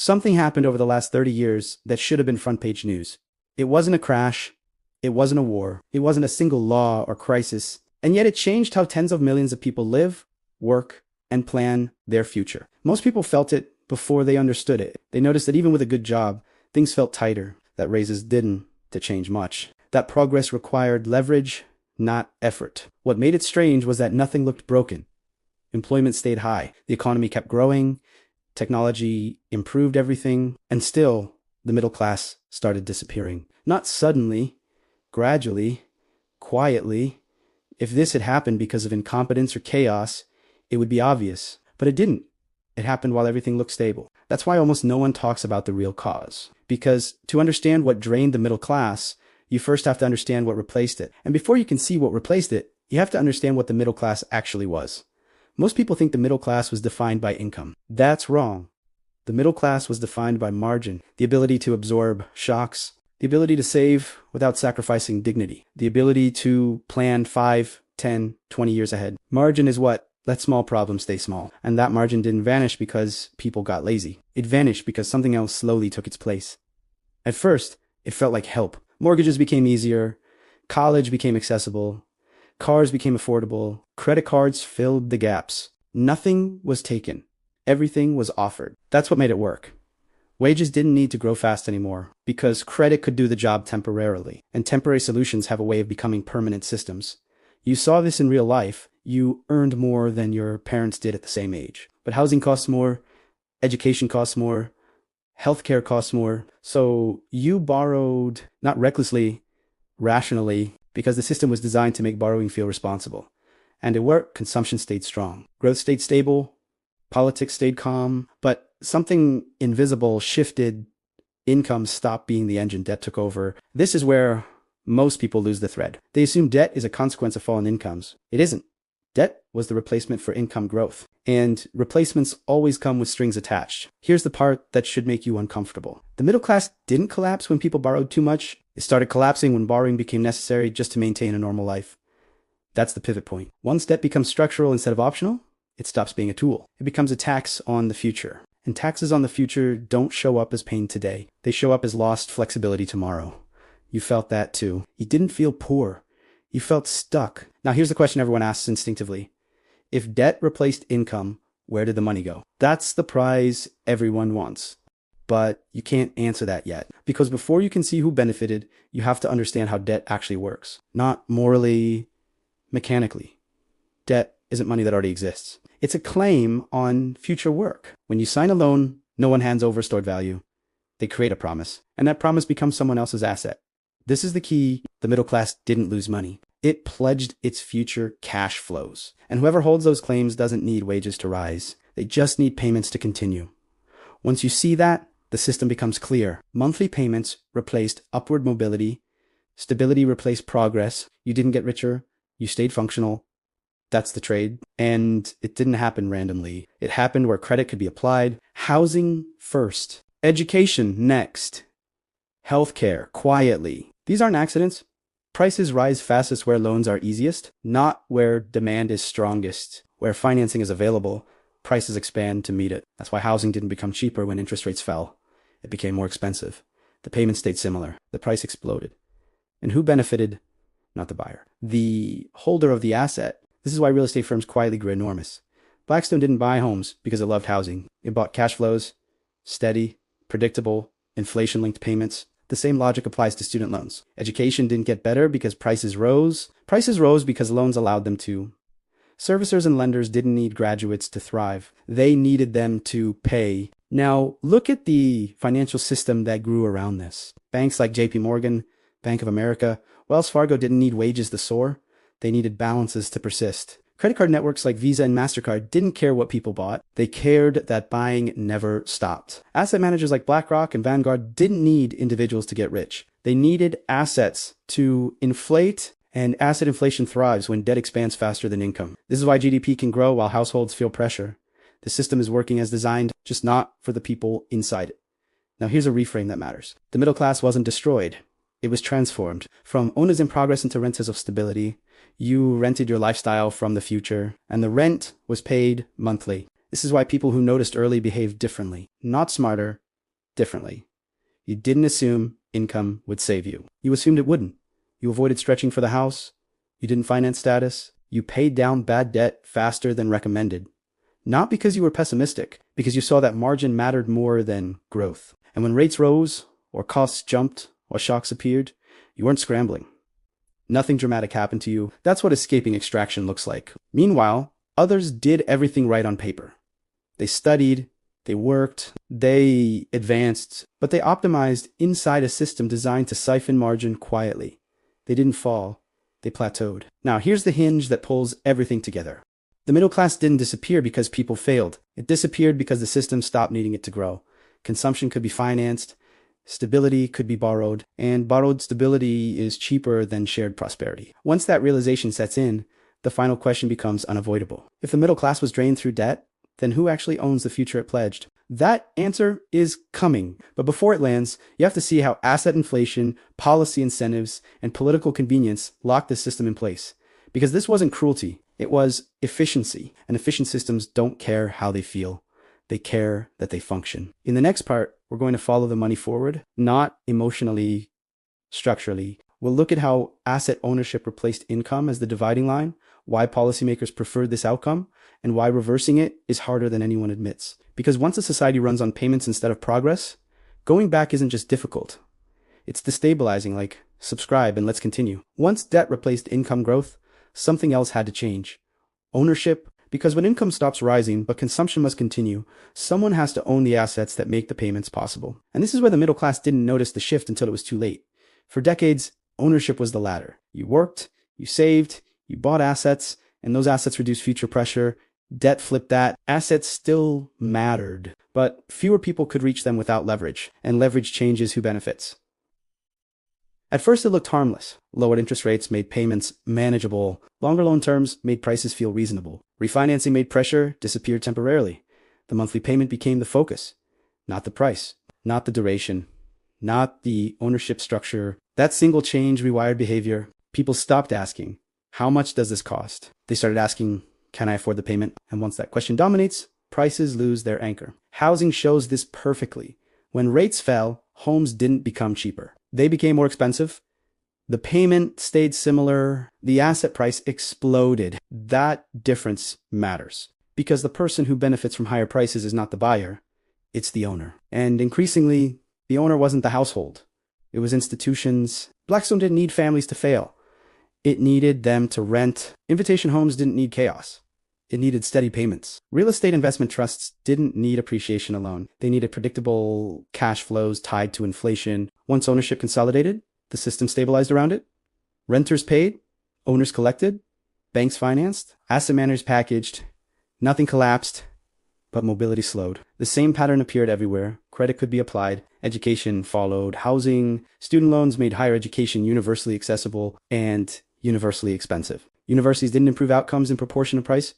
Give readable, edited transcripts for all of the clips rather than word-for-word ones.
Something happened over the last 30 years that should have been front page news. It wasn't a crash. It wasn't a war. It wasn't a single law or crisis. And yet it changed how tens of millions of people live, work, and plan their future. Most people felt it before they understood it. They noticed that even with a good job, things felt tighter, that raises didn't to change much, that progress required leverage, not effort. What made it strange was that nothing looked broken. Employment stayed high. The economy kept growing. Technology improved everything. And still, the middle class started disappearing. Not suddenly, gradually, quietly. If this had happened because of incompetence or chaos, it would be obvious. But it didn't. It happened while everything looked stable. That's why almost no one talks about the real cause. Because to understand what drained the middle class, you first have to understand what replaced it. And before you can see what replaced it, you have to understand what the middle class actually was. Most people think the middle class was defined by income. That's wrong. The middle class was defined by margin, the ability to absorb shocks, the ability to save without sacrificing dignity, the ability to plan 5, 10, 20 years ahead. Margin is what lets small problems stay small. And that margin didn't vanish because people got lazy. It vanished because something else slowly took its place. At first, it felt like help. Mortgages became easier. College became accessible. Cars became affordable. Credit cards filled the gaps. Nothing was taken. Everything was offered. That's what made it work. Wages didn't need to grow fast anymore because credit could do the job temporarily, and temporary solutions have a way of becoming permanent systems. You saw this in real life. You earned more than your parents did at the same age. But housing costs more, education costs more, healthcare costs more. So you borrowed, not recklessly, rationally, because the system was designed to make borrowing feel responsible. And it worked. Consumption stayed strong. Growth stayed stable. Politics stayed calm. But something invisible shifted. Income stopped being the engine. Debt took over. This is where most people lose the thread. They assume debt is a consequence of fallen incomes. It isn't. Debt was the replacement for income growth. And replacements always come with strings attached. Here's the part that should make you uncomfortable. The middle class didn't collapse when people borrowed too much. It started collapsing when borrowing became necessary just to maintain a normal life. That's the pivot point. Once debt becomes structural instead of optional, it stops being a tool. It becomes a tax on the future. And taxes on the future don't show up as pain today. They show up as lost flexibility tomorrow. You felt that too. You didn't feel poor. You felt stuck. Now here's the question everyone asks instinctively. If debt replaced income, where did the money go? That's the prize everyone wants. But you can't answer that yet. Because before you can see who benefited, you have to understand how debt actually works. Not morally, mechanically. Debt isn't money that already exists. It's a claim on future work. When you sign a loan, no one hands over stored value. They create a promise. And that promise becomes someone else's asset. This is the key. The middle class didn't lose money. It pledged its future cash flows. And whoever holds those claims doesn't need wages to rise. They just need payments to continue. Once you see that, the system becomes clear. Monthly payments replaced upward mobility. Stability replaced progress. You didn't get richer. You stayed functional. That's the trade. And it didn't happen randomly. It happened where credit could be applied. Housing first. Education next. Healthcare quietly. These aren't accidents. Prices rise fastest where loans are easiest, not where demand is strongest. Where financing is available, prices expand to meet it. That's why housing didn't become cheaper when interest rates fell. It became more expensive. The payment stayed similar. The price exploded. And who benefited? Not the buyer. The holder of the asset. This is why real estate firms quietly grew enormous. Blackstone didn't buy homes because it loved housing. It bought cash flows, steady, predictable, inflation-linked payments. The same logic applies to student loans. Education didn't get better because prices rose. Prices rose because loans allowed them to. Servicers and lenders didn't need graduates to thrive. They needed them to pay. Now, look at the financial system that grew around this. Banks like JP Morgan, Bank of America, Wells Fargo didn't need wages to soar. They needed balances to persist. Credit card networks like Visa and MasterCard didn't care what people bought. They cared that buying never stopped. Asset managers like BlackRock and Vanguard didn't need individuals to get rich. They needed assets to inflate, and asset inflation thrives when debt expands faster than income. This is why GDP can grow while households feel pressure. The system is working as designed, just not for the people inside it. Now here's a reframe that matters. The middle class wasn't destroyed. It was transformed. From owners in progress into renters of stability. You rented your lifestyle from the future, and the rent was paid monthly. This is why people who noticed early behaved differently. Not smarter, differently. You didn't assume income would save you. You assumed it wouldn't. You avoided stretching for the house. You didn't finance status. You paid down bad debt faster than recommended. Not because you were pessimistic, because you saw that margin mattered more than growth. And when rates rose, or costs jumped, or shocks appeared, you weren't scrambling. Nothing dramatic happened to you. That's what escaping extraction looks like. Meanwhile, others did everything right on paper. They studied, they worked, they advanced, but they optimized inside a system designed to siphon margin quietly. They didn't fall, they plateaued. Now, here's the hinge that pulls everything together. The middle class didn't disappear because people failed. It disappeared because the system stopped needing it to grow. Consumption could be financed, stability could be borrowed, and borrowed stability is cheaper than shared prosperity. Once that realization sets in, the final question becomes unavoidable. If the middle class was drained through debt, then who actually owns the future it pledged? That answer is coming. But before it lands, you have to see how asset inflation, policy incentives, and political convenience locked the system in place. Because this wasn't cruelty, it was efficiency. And efficient systems don't care how they feel. They care that they function. In the next part, we're going to follow the money forward, not emotionally, structurally. We'll look at how asset ownership replaced income as the dividing line, why policymakers preferred this outcome, and why reversing it is harder than anyone admits. Because once a society runs on payments instead of progress, going back isn't just difficult. It's destabilizing, like subscribe and let's continue. Once debt replaced income growth, something else had to change. Ownership, because when income stops rising but consumption must continue, someone has to own the assets that make the payments possible. And this is where the middle class didn't notice the shift until it was too late. For decades, ownership was the ladder. You worked, you saved, you bought assets, and those assets reduced future pressure. Debt flipped that. Assets still mattered, but fewer people could reach them without leverage, and leverage changes who benefits. At first, it looked harmless. Lowered interest rates made payments manageable. Longer loan terms made prices feel reasonable. Refinancing made pressure disappear temporarily. The monthly payment became the focus, not the price, not the duration, not the ownership structure. That single change rewired behavior. People stopped asking, how much does this cost? They started asking, can I afford the payment? And once that question dominates, prices lose their anchor. Housing shows this perfectly. When rates fell, homes didn't become cheaper. They became more expensive. The payment stayed similar. The asset price exploded. That difference matters because the person who benefits from higher prices is not the buyer, it's the owner. And increasingly, the owner wasn't the household. It was institutions. Blackstone didn't need families to fail. It needed them to rent. Invitation homes didn't need chaos. It needed steady payments. Real estate investment trusts didn't need appreciation alone. They needed predictable cash flows tied to inflation. Once ownership consolidated, the system stabilized around it. Renters paid, owners collected, banks financed, asset managers packaged. Nothing collapsed, but mobility slowed. The same pattern appeared everywhere. Credit could be applied. Education followed. Housing, student loans made higher education universally accessible and universally expensive. Universities didn't improve outcomes in proportion to price.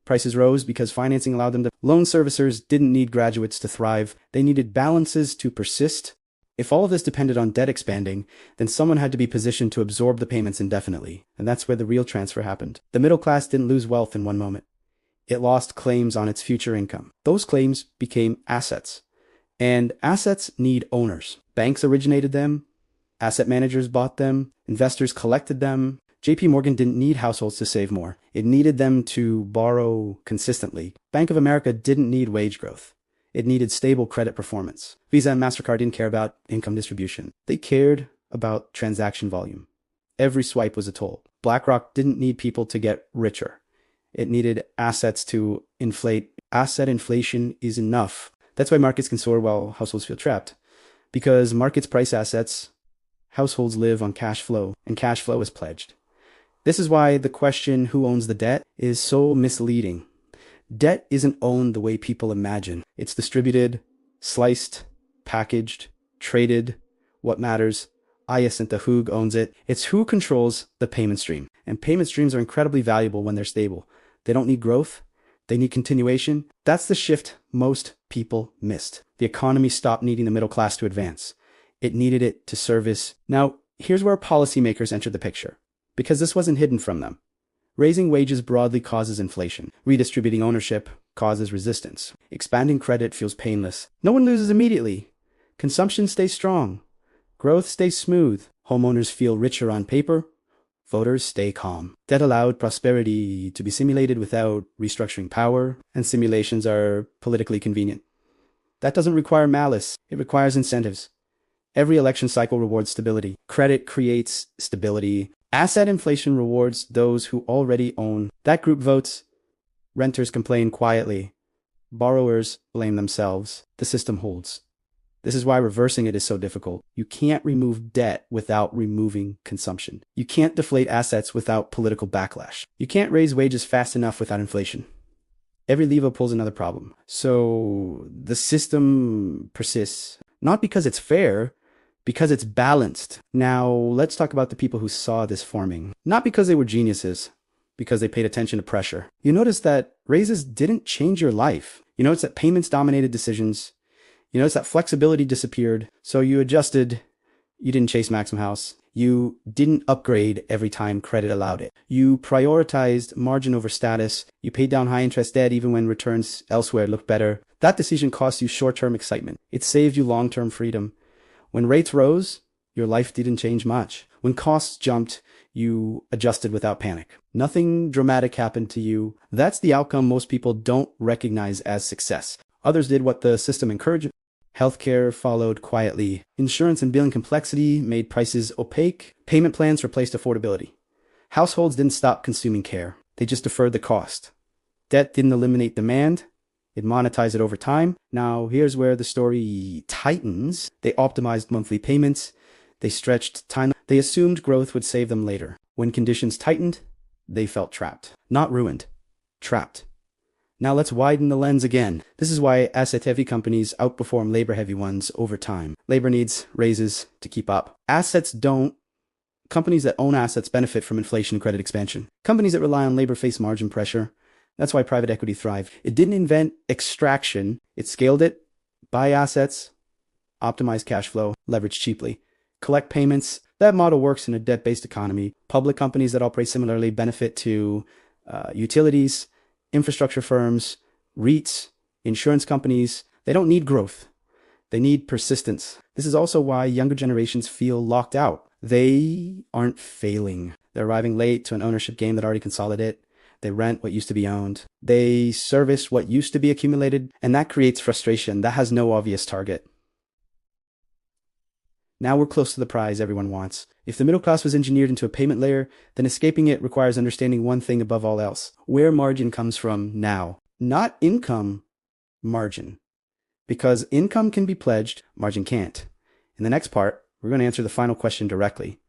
Prices rose because financing allowed them to. Loan servicers didn't need graduates to thrive. They needed balances to persist. If all of this depended on debt expanding, then someone had to be positioned to absorb the payments indefinitely. And that's where the real transfer happened. The middle class didn't lose wealth in one moment. It lost claims on its future income. Those claims became assets. And assets need owners. Banks originated them. Asset managers bought them. Investors collected them. JP Morgan didn't need households to save more. It needed them to borrow consistently. Bank of America didn't need wage growth. It needed stable credit performance. Visa and MasterCard didn't care about income distribution. They cared about transaction volume. Every swipe was a toll. BlackRock didn't need people to get richer. It needed assets to inflate. Asset inflation is enough. That's why markets can soar while households feel trapped. Because markets price assets, households live on cash flow, and cash flow is pledged. This is why the question, who owns the debt, is so misleading. Debt isn't owned the way people imagine. It's distributed, sliced, packaged, traded. What matters? Hyacinth Hoog owns it. It's who controls the payment stream. And payment streams are incredibly valuable when they're stable. They don't need growth. They need continuation. That's the shift most people missed. The economy stopped needing the middle class to advance. It needed it to service. Now, here's where policymakers entered the picture. Because this wasn't hidden from them. Raising wages broadly causes inflation. Redistributing ownership causes resistance. Expanding credit feels painless. No one loses immediately, Consumption stays strong. Growth stays smooth. Homeowners feel richer on paper. Voters stay calm. Debt allowed prosperity to be simulated without restructuring power, and simulations are politically convenient. That doesn't require malice. It requires incentives. Every election cycle rewards stability. Credit creates stability. Asset inflation rewards those who already own. That group votes. Renters complain quietly. Borrowers blame themselves. The system holds. This is why reversing it is so difficult. You can't remove debt without removing consumption. You can't deflate assets without political backlash. You can't raise wages fast enough without inflation. Every lever pulls another problem. So the system persists, not because it's fair, because it's balanced. Now, let's talk about the people who saw this forming. Not because they were geniuses, because they paid attention to pressure. You notice that raises didn't change your life. You notice that payments dominated decisions. You notice that flexibility disappeared. So you adjusted. You didn't chase maximum house. You didn't upgrade every time credit allowed it. You prioritized margin over status. You paid down high interest debt even when returns elsewhere looked better. That decision cost you short-term excitement. It saved you long-term freedom. When rates rose, your life didn't change much. When costs jumped, you adjusted without panic. Nothing dramatic happened to you. That's the outcome most people don't recognize as success. Others did what the system encouraged. Healthcare followed quietly. Insurance and billing complexity made prices opaque. Payment plans replaced affordability. Households didn't stop consuming care. They just deferred the cost. Debt didn't eliminate demand. It monetized it over time. Now, here's where the story tightens. They optimized monthly payments. They stretched time. They assumed growth would save them later. When conditions tightened, they felt trapped. Not ruined. Trapped. Now let's widen the lens again. This is why asset-heavy companies outperform labor-heavy ones over time. Labor needs raises to keep up. Assets don't. Companies that own assets benefit from inflation and credit expansion. Companies that rely on labor face margin pressure. That's why private equity thrived. It didn't invent extraction. It scaled it, buy assets, optimize cash flow, leverage cheaply, collect payments. That model works in a debt-based economy. Public companies that operate similarly benefit to utilities, infrastructure firms, REITs, insurance companies. They don't need growth. They need persistence. This is also why younger generations feel locked out. They aren't failing. They're arriving late to an ownership game that already consolidated. They rent what used to be owned. They service what used to be accumulated, and that creates frustration. That has no obvious target. Now we're close to the prize everyone wants. If the middle class was engineered into a payment layer, then escaping it requires understanding one thing above all else: where margin comes from now. Not income margin. Because income can be pledged, margin can't. In the next part, we're going to answer the final question directly.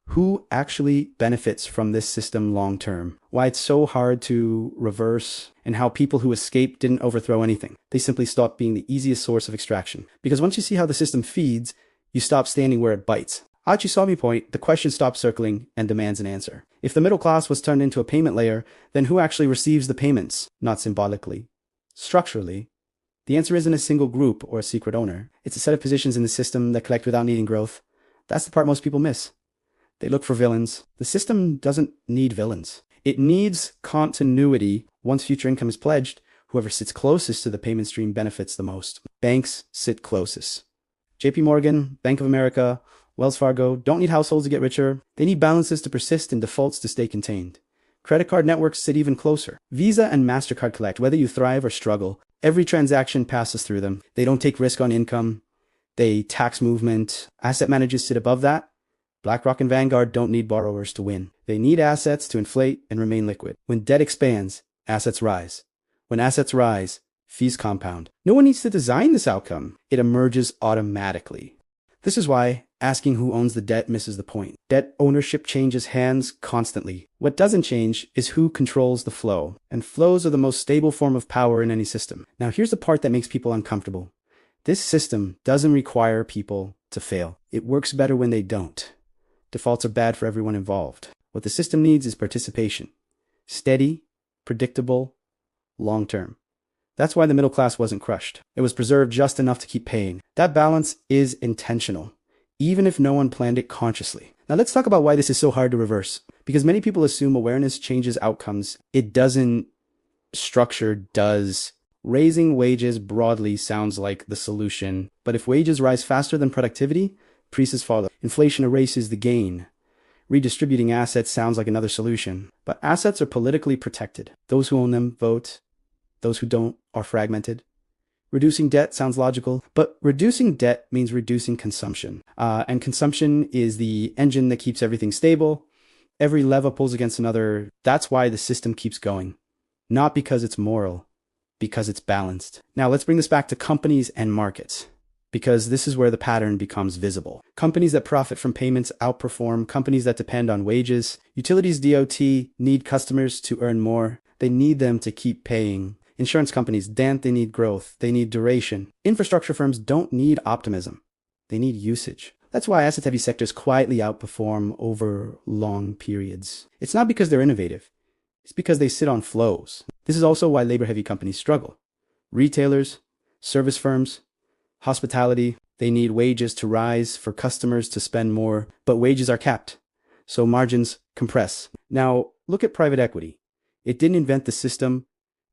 Who actually benefits from this system long term? Why it's so hard to reverse, and how people who escaped didn't overthrow anything. They simply stopped being the easiest source of extraction. Because once you see how the system feeds, you stop standing where it bites. At you saw me point, the question stops circling and demands an answer. If the middle class was turned into a payment layer, then who actually receives the payments? Not symbolically. Structurally, the answer isn't a single group or a secret owner. It's a set of positions in the system that collect without needing growth. That's the part most people miss. They look for villains. The system doesn't need villains. It needs continuity. Once future income is pledged, whoever sits closest to the payment stream benefits the most. Banks sit closest. JP Morgan, Bank of America, Wells Fargo don't need households to get richer. They need balances to persist and defaults to stay contained. Credit card networks sit even closer. Visa and MasterCard collect, whether you thrive or struggle. Every transaction passes through them. They don't take risk on income. They tax movement. Asset managers sit above that. BlackRock and Vanguard don't need borrowers to win. They need assets to inflate and remain liquid. When debt expands, assets rise. When assets rise, fees compound. No one needs to design this outcome. It emerges automatically. This is why asking who owns the debt misses the point. Debt ownership changes hands constantly. What doesn't change is who controls the flow. And flows are the most stable form of power in any system. Now here's the part that makes people uncomfortable. This system doesn't require people to fail. It works better when they don't. Defaults are bad for everyone involved. What the system needs is participation. Steady, predictable, long-term. That's why the middle class wasn't crushed. It was preserved just enough to keep paying. That balance is intentional, even if no one planned it consciously. Now let's talk about why this is so hard to reverse. Because many people assume awareness changes outcomes. It doesn't. Structure does. Raising wages broadly sounds like the solution. But if wages rise faster than productivity, prices follow. Inflation erases the gain. Redistributing assets sounds like another solution. But assets are politically protected. Those who own them vote. Those who don't are fragmented. Reducing debt sounds logical, but reducing debt means reducing consumption. And consumption is the engine that keeps everything stable. Every lever pulls against another. That's why the system keeps going. Not because it's moral, because it's balanced. Now let's bring this back to companies and markets, because this is where the pattern becomes visible. Companies that profit from payments outperform companies that depend on wages. Utilities DOT need customers to earn more. They need them to keep paying. Insurance companies, they need growth. They need duration. Infrastructure firms don't need optimism. They need usage. That's why asset-heavy sectors quietly outperform over long periods. It's not because they're innovative. It's because they sit on flows. This is also why labor-heavy companies struggle. Retailers, service firms, hospitality, they need wages to rise for customers to spend more, but wages are capped, so margins compress. Now, look at private equity. It didn't invent the system.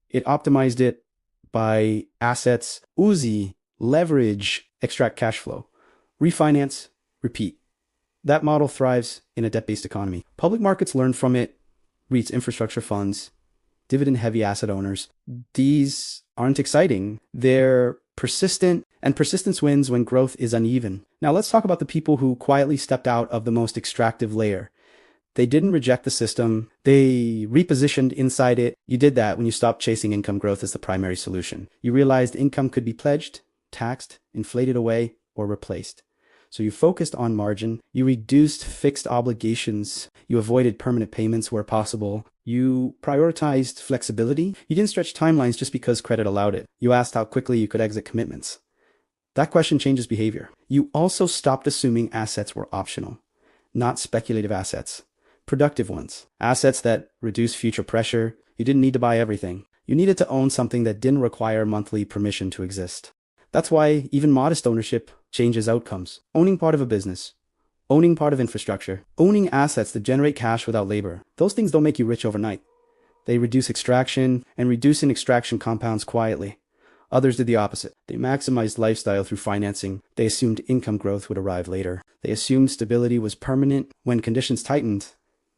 It optimized it by assets, Uzi, leverage, extract cash flow, refinance, repeat. That model thrives in a debt-based economy. Public markets learn from it. REITs, infrastructure funds, dividend-heavy asset owners. These aren't exciting. They're persistent, and persistence wins when growth is uneven. Now let's talk about the people who quietly stepped out of the most extractive layer. They didn't reject the system. They repositioned inside it. You did that when you stopped chasing income growth as the primary solution. You realized income could be pledged, taxed, inflated away, or replaced. So you focused on margin. You reduced fixed obligations. You avoided permanent payments where possible. You prioritized flexibility. You didn't stretch timelines just because credit allowed it. You asked how quickly you could exit commitments. That question changes behavior. You also stopped assuming assets were optional, not speculative assets. Productive ones, assets that reduce future pressure. You didn't need to buy everything. You needed to own something that didn't require monthly permission to exist. That's why even modest ownership changes outcomes. Owning part of a business, owning part of infrastructure, owning assets that generate cash without labor. Those things don't make you rich overnight. They reduce extraction, and reducing extraction compounds quietly. Others did the opposite. They maximized lifestyle through financing. They assumed income growth would arrive later. They assumed stability was permanent. When conditions tightened,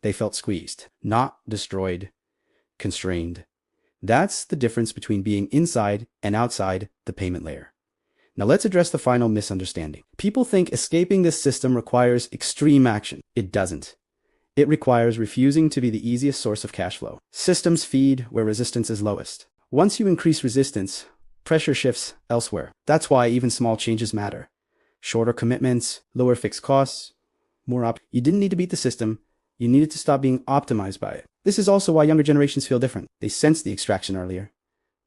they felt squeezed, not destroyed, constrained. That's the difference between being inside and outside the payment layer. Now let's address the final misunderstanding. People think escaping this system requires extreme action. It doesn't. It requires refusing to be the easiest source of cash flow. Systems feed where resistance is lowest. Once you increase resistance, pressure shifts elsewhere. That's why even small changes matter. Shorter commitments, lower fixed costs, more You didn't need to beat the system. You needed to stop being optimized by it. This is also why younger generations feel different. They sense the extraction earlier.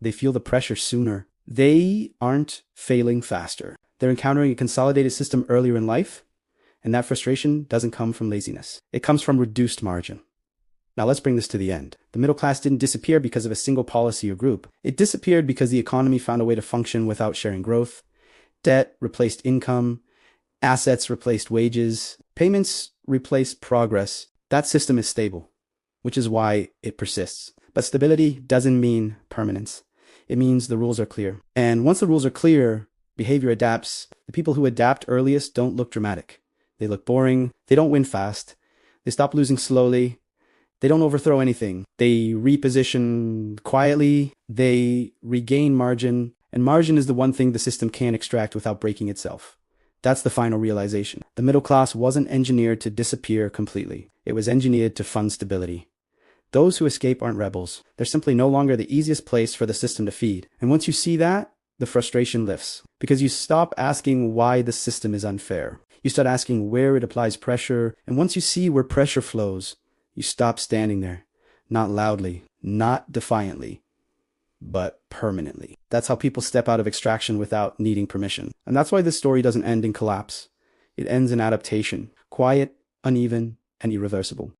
They feel the pressure sooner. They aren't failing faster. They're encountering a consolidated system earlier in life, and that frustration doesn't come from laziness. It comes from reduced margin. Now let's bring this to the end. The middle class didn't disappear because of a single policy or group. It disappeared because the economy found a way to function without sharing growth. Debt replaced income. Assets replaced wages. Payments replaced progress. That system is stable, which is why it persists. But stability doesn't mean permanence. It means the rules are clear. And once the rules are clear, behavior adapts. The people who adapt earliest don't look dramatic. They look boring. They don't win fast. They stop losing slowly. They don't overthrow anything. They reposition quietly. They regain margin. And margin is the one thing the system can't extract without breaking itself. That's the final realization. The middle class wasn't engineered to disappear completely. It was engineered to fund stability. Those who escape aren't rebels. They're simply no longer the easiest place for the system to feed. And once you see that, the frustration lifts. Because you stop asking why the system is unfair. You start asking where it applies pressure. And once you see where pressure flows, you stop standing there. Not loudly, not defiantly, but permanently. That's how people step out of extraction without needing permission. And that's why this story doesn't end in collapse. It ends in adaptation. Quiet, uneven, and irreversible.